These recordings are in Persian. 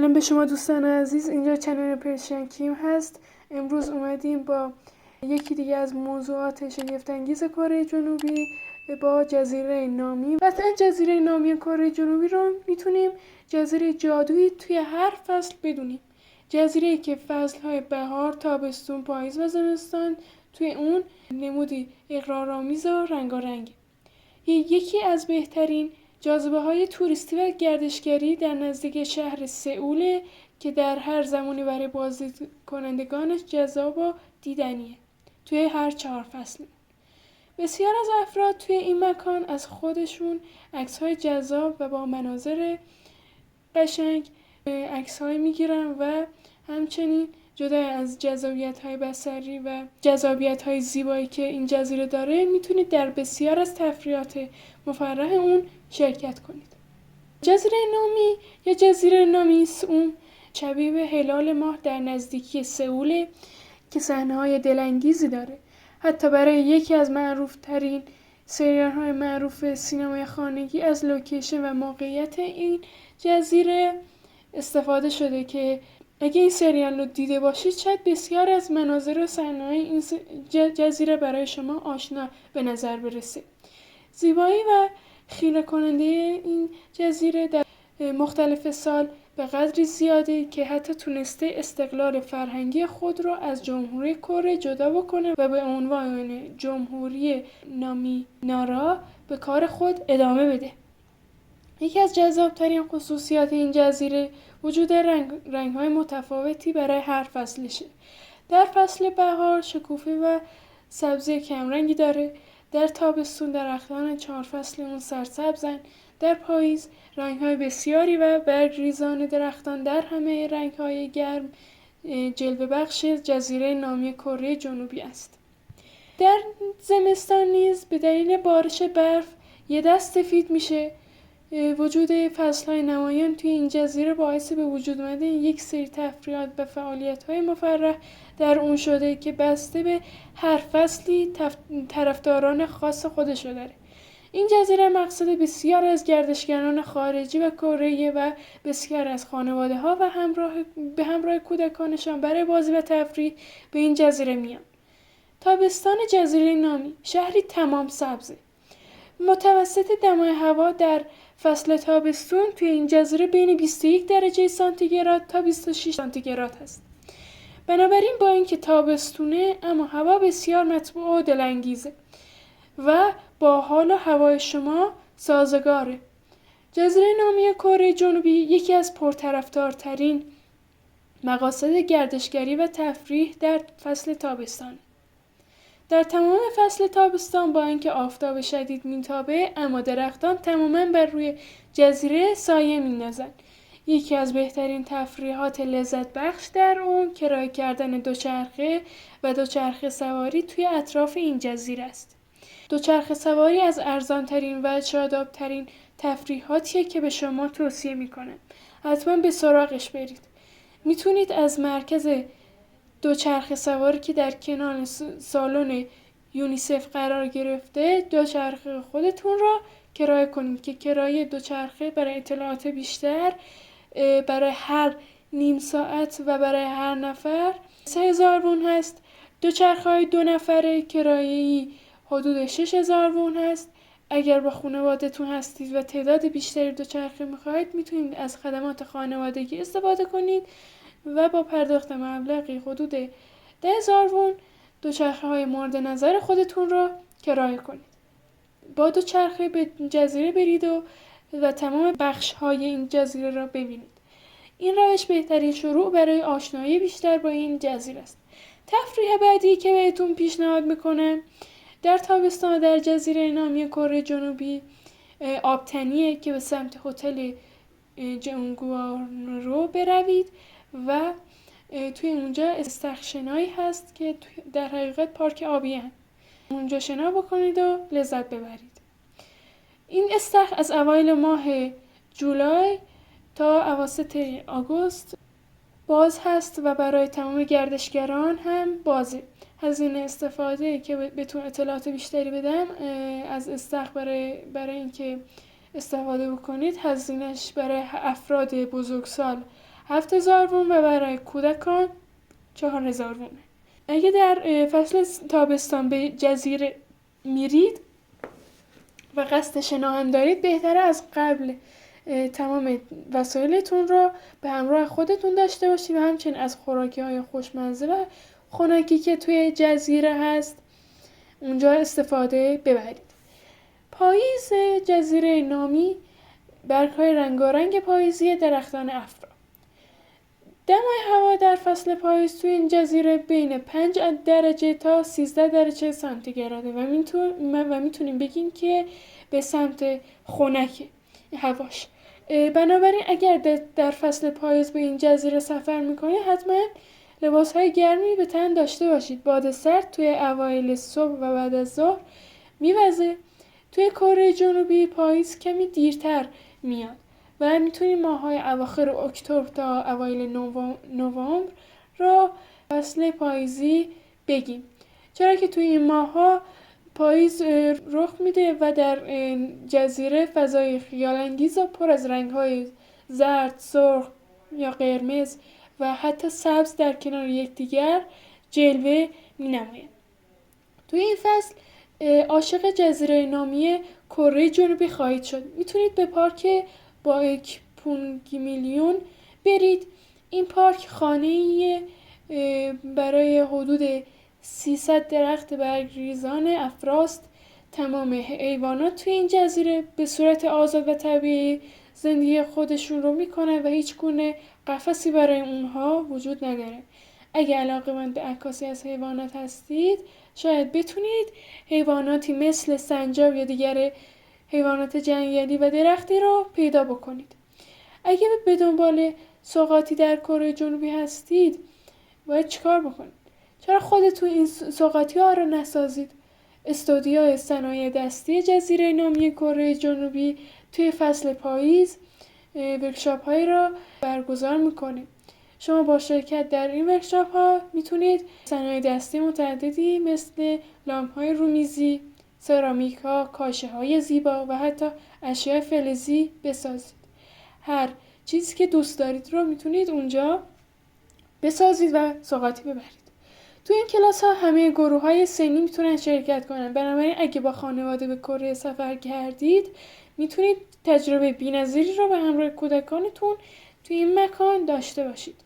سلام به شما دوستان عزیز، اینجا چنل پرشین کیم هست. امروز اومدیم با یکی دیگه از موضوعات شگفت‌انگیز کره جنوبی با جزیره نامی. مثلا جزیره نامی کره جنوبی رو میتونیم جزیره جادویی توی هر فصل بدونیم. جزیره‌ای که فصل‌های بهار، تابستون، پاییز و زمستان توی اون نمودی اغراق‌آمیز و رنگارنگ. یکی از بهترین جاذبه‌های توریستی و گردشگری در نزدیک شهر سئول که در هر زمانی برای بازدیدکنندگانش جذاب و دیدنیه توی هر 4 فصل. بسیار از افراد توی این مکان از خودشون عکس‌های جذاب و با مناظر قشنگ عکس‌های میگیرن و همچنین جدا از جذابیت‌های بصری و جذابیت‌های زیبایی که این جزیره داره میتونید در بسیار از تفریحات مفرح اون شرکت کنید. جزیره نامی یا جزیره نامیس اون شبیه به هلال ماه در نزدیکی سئول که صحنه‌های دلانگیزی داره. حتی برای یکی از معروف‌ترین سریال‌های معروف سینمای خانگی از لوکیشن و موقعیت این جزیره استفاده شده که اگه این سریال رو دیده باشید شاید بسیار از مناظر و صحنه‌های این جزیره برای شما آشنا به نظر برسه. زیبایی و خیره کننده این جزیره در مختلف سال به قدری زیاده که حتی تونسته استقلال فرهنگی خود را از جمهوری کره جدا بکنه و به عنوان جمهوری نامی نارا به کار خود ادامه بده. یکی از جذابترین خصوصیات این جزیره وجود رنگ‌های متفاوتی برای هر فصلشه. در فصل بهار شکوفه و سبزی کمرنگی داره. در تابستون درختان 4 فصل اون سرسبزن. در پاییز رنگ‌های بسیاری و برگریزان درختان در همه رنگ‌های گرم جلوه بخش جزیره نامی کره جنوبی است. در زمستان نیز به دلیل بارش برف یه دست سفید میشه. وجود فصل‌های نمایان توی این جزیره باعث به وجود اومدن یک سری تفریحات و فعالیت‌های مفرح در اون شده که بسته به هر فصلی طرفداران خاص خودش رو داره. این جزیره مقصد بسیار از گردشگران خارجی و کره‌ای و بسیار از خانواده‌ها و به همراه کودکانشان برای بازی و تفریح به این جزیره میان. تابستان جزیره نامی شهری تمام سبزه. متوسط دمای هوا در فصل تابستون توی این جزیره بین 21 درجه سانتیگراد تا 26 سانتیگراد هست. بنابراین با اینکه تابستونه اما هوا بسیار مطبوع و دلانگیزه و با حال و هوای شما سازگاره. جزیره نامی کره جنوبی یکی از پرطرفدارترین مقاصد گردشگری و تفریح در فصل تابستان. در تمام فصل تابستان با اینکه آفتاب شدید میتابه اما درختان تماما بر روی جزیره سایه میندازن. یکی از بهترین تفریحات لذت بخش در اون کرایه کردن دوچرخه و دوچرخه سواری توی اطراف این جزیره است. دوچرخه سواری از ارزانترین و شادابترین تفریحاتیه که به شما توصیه میکنم. حتما به سراغش برید. میتونید از مرکز دوچرخه سواری که در کنار سالن یونیسف قرار گرفته دوچرخه خودتون را کرایه کنید که کرایه دوچرخه برای اطلاعات بیشتر برای هر نیم ساعت و برای هر نفر 3000 وون هست. دوچرخه‌های 2 نفره کرایه‌ای حدود 6000 وون هست. اگر با خانواده‌تون هستید و تعداد بیشتری دوچرخه می‌خواید میتونید از خدمات خانوادگی استفاده کنید و با پرداخت مبلغی حدود 10,000 وون دوچرخه‌های مورد نظر خودتون را کرایه کنید. با دوچرخه به جزیره برید و تمام بخش‌های این جزیره را ببینید. این روش بهترین شروع برای آشنایی بیشتر با این جزیره است. تفریح بعدی که بهتون پیشنهاد میکنم در تابستان در جزیره نامی کره جنوبی آبتنیه که به سمت هتل جونگوارو بروید و توی اونجا استخشنایی هست که در حقیقت پارک آبی هست. اونجا شنا بکنید و لذت ببرید. این استخر از اوایل ماه جولای تا اواسط آگوست باز هست و برای تمام گردشگران هم بازه. هزینه استفاده که بهتون اطلاعات بیشتری بدم از استخر برای اینکه استفاده بکنید هزینهش برای افراد بزرگسال 7,000 وون و برای کودکان 4,000 وونه. اگه در فصل تابستان به جزیره میرید و قصد شنا هم دارید، بهتره از قبل تمام وسایلتون رو به همراه خودتون داشته باشید و همچنین از خوراکی‌های خوشمزه و خنکی که توی جزیره هست اونجا استفاده ببرید. پاییز جزیره نامی برگ‌های رنگارنگ پاییزی درختان افرا. دمای هوا در فصل پاییز توی این جزیره بین 5 درجه تا 13 درجه سانتیگراده و میتونیم بگیم که به سمت خنک هواش. بنابراین اگر در فصل پاییز به این جزیره سفر میکنید حتما لباسهای گرمی به تن داشته باشید. باد سرد توی اوایل صبح و بعد از ظهر میوزه. توی کره جنوبی پاییز کمی دیرتر میاد و میتونیم ماه‌های اواخر اکتبر تا اوایل نوامبر رو فصل پاییزی بگیم، چرا که توی این ماه‌ها پاییز رخ میده و در جزیره فضای خیال‌انگیز و پر از رنگ‌های زرد، سرخ یا قرمز و حتی سبز در کنار یکدیگر جلوه می‌نمایند. توی این فصل عاشق جزیره نامی کره جنوبی خواهید شد. میتونید به پارک بایکپونگیمیلیون برید. این پارک خانه‌ای برای حدود 300 درخت برگریزان افراست. تمام حیوانات توی این جزیره به صورت آزاد و طبیعی زندگی خودشون رو میکنن و هیچ گونه قفسی برای اونها وجود نداره. اگه علاقه‌مند به عکاسی از حیوانات هستید، شاید بتونید حیواناتی مثل سنجاب یا دیگر حیوانات جنگلی و درختی رو پیدا بکنید. اگه به دنبال سوغاتی در کره جنوبی هستید، باید چیکار بکنید؟ چرا خودتون این سوغاتی ها رو نسازید؟ استودیو صنایع دستی جزیره نامی کره جنوبی توی فصل پاییز ورکشاپ هایی را برگزار میکنه. شما با شرکت در این ورکشاپ ها میتونید صنایع دستی متعددی مثل لامپ های رومیزی، سرامیک ها، کاشه های زیبا و حتی اشیاء فلزی بسازید. هر چیزی که دوست دارید رو میتونید اونجا بسازید و سوغاتی ببرید. تو این کلاس ها همه گروه های سنی میتونن شرکت کنن. بنابراین اگه با خانواده به کره سفر کردید، میتونید تجربه بی‌نظیری رو به همراه کودکانتون تو این مکان داشته باشید.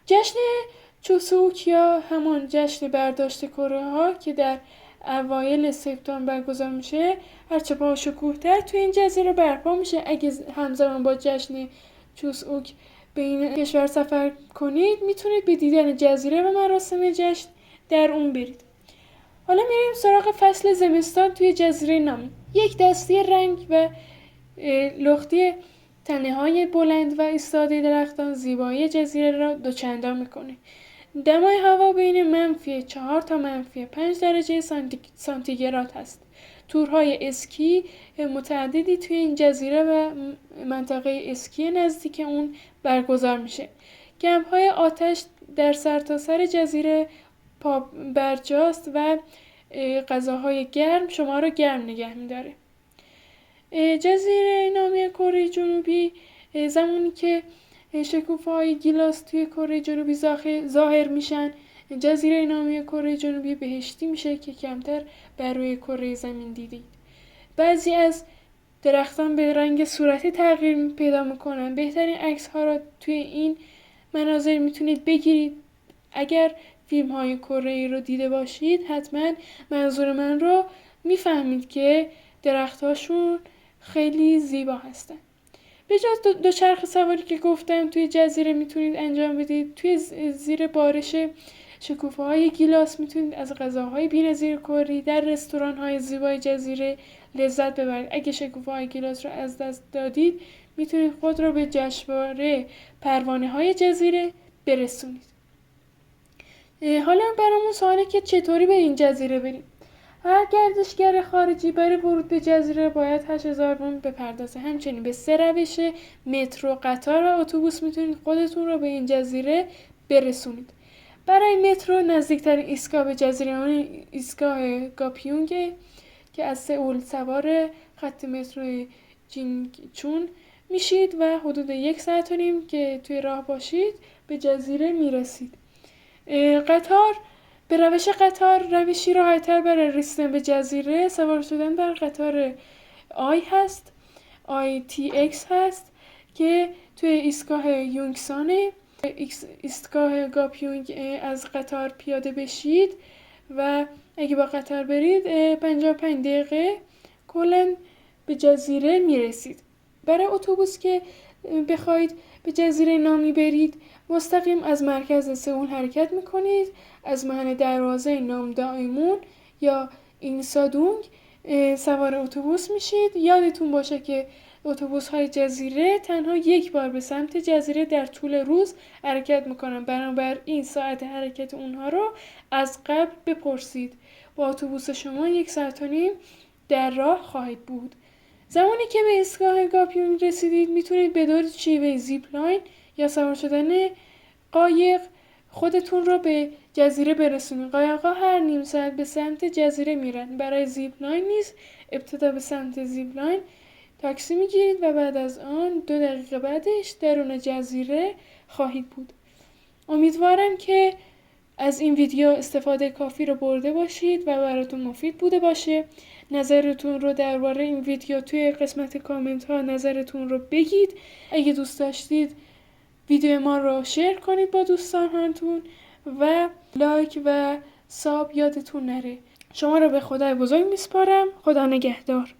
جشن چوسوک یا همان جشن برداشت کره ها که در اوایل سپتامبر برگزار میشه، هرچه با شکوه‌تر تو این جزیره برپا میشه. اگه همزمان با جشن چوسوک به این کشور سفر کنید، میتونید به دیدن جزیره و مراسم جشن در اون برید. حالا میریم سراغ فصل زمستان توی جزیره نامی. یک دسته رنگ و لختی تنه‌های بلند و ایستاده درختان زیبایی جزیره را دوچندان میکنه. دمای هوا بین -4 تا -5 درجه سانتیگراد هست. تورهای اسکی متعددی توی این جزیره و منطقه اسکی نزدیک اون برگزار میشه. کمپ‌های آتش در سرتاسر جزیره برجاست و غذاهای گرم شما رو گرم نگه میداره. جزیره نامی کره جنوبی زمانی که شکوفه‌های گیلاس توی کره جنوبی ظاهر میشن، جزیره نامی کره جنوبی بهشتی میشه که کمتر بر روی کره زمین دیدید. بعضی از درختان به رنگ صورتی تغییر پیدا میکنن. بهترین عکس ها را توی این مناظر میتونید بگیرید. اگر فیلم های کره‌ای رو دیده باشید، حتما منظور من رو میفهمید که درخت هاشون خیلی زیبا هستن. به جز دوچرخه سواری که گفتم توی جزیره میتونید انجام بدید. توی زیر بارش شکوفه های گیلاس میتونید از غذاهای بی‌نظیر کره در رستوران های زیبای جزیره لذت ببرید. اگه شکوفه های گیلاس رو از دست دادید، میتونید خود رو به جشنواره پروانه های جزیره برسونید. حالا برامون سواله که چطوری به این جزیره بریم. هر گردشگر خارجی برای ورود به جزیره باید 8,000 وون بپردازه. همچنین به 3 روش مترو، قطار و اتوبوس میتونید خودتون رو به این جزیره برسونید. برای مترو نزدیکترین ایستگاه به جزیره ایستگاه گاپیونگ که از سئول سوار خط مترو جینگچون میشید و حدود 1 ساعت و نیم که توی راه باشید به جزیره میرسید. قطار به روش قطار روشی راحت‌تر برای رسیدن به جزیره سوار شدن بر قطار آی هست، ITX هست که توی ایستگاه یونگسانه. ایستگاه گاپیونگ از قطار پیاده بشید و اگه با قطار برید 55 دقیقه کلاً به جزیره میرسید. برای اتوبوس که بخواید به جزیره نامی برید مستقیم از مرکز سئول حرکت میکنید، از محل دروازه نامدایمون یا اینسادونگ سوار اتوبوس میشید. یادتون باشه که اتوبوس‌های جزیره تنها 1 بار به سمت جزیره در طول روز حرکت میکنن، بنابراین ساعت حرکت اونها رو از قبل بپرسید. با اتوبوس شما 1 ساعت و نیم در راه خواهید بود. زمانی که به ایستگاه گاپیونگ رسیدید میتونید به دور شیوه زیپلاین یا سوار شدن قایق خودتون رو به جزیره برسونید. قایق‌ها هر نیم ساعت به سمت جزیره میرن. برای زیپلاین نیز ابتدا به سمت زیپلاین تاکسی میگیرید و بعد از آن 2 دقیقه بعدش درون جزیره خواهید بود. امیدوارم که از این ویدیو استفاده کافی رو برده باشید و براتون مفید بوده باشه. نظرتون رو درباره این ویدیو توی قسمت کامنت ها نظرتون رو بگید. اگه دوست داشتید ویدیو ما رو شیر کنید با دوستان هاتون و لایک و ساب یادتون نره. شما رو به خدای بزرگ میسپارم. خدا نگهدار.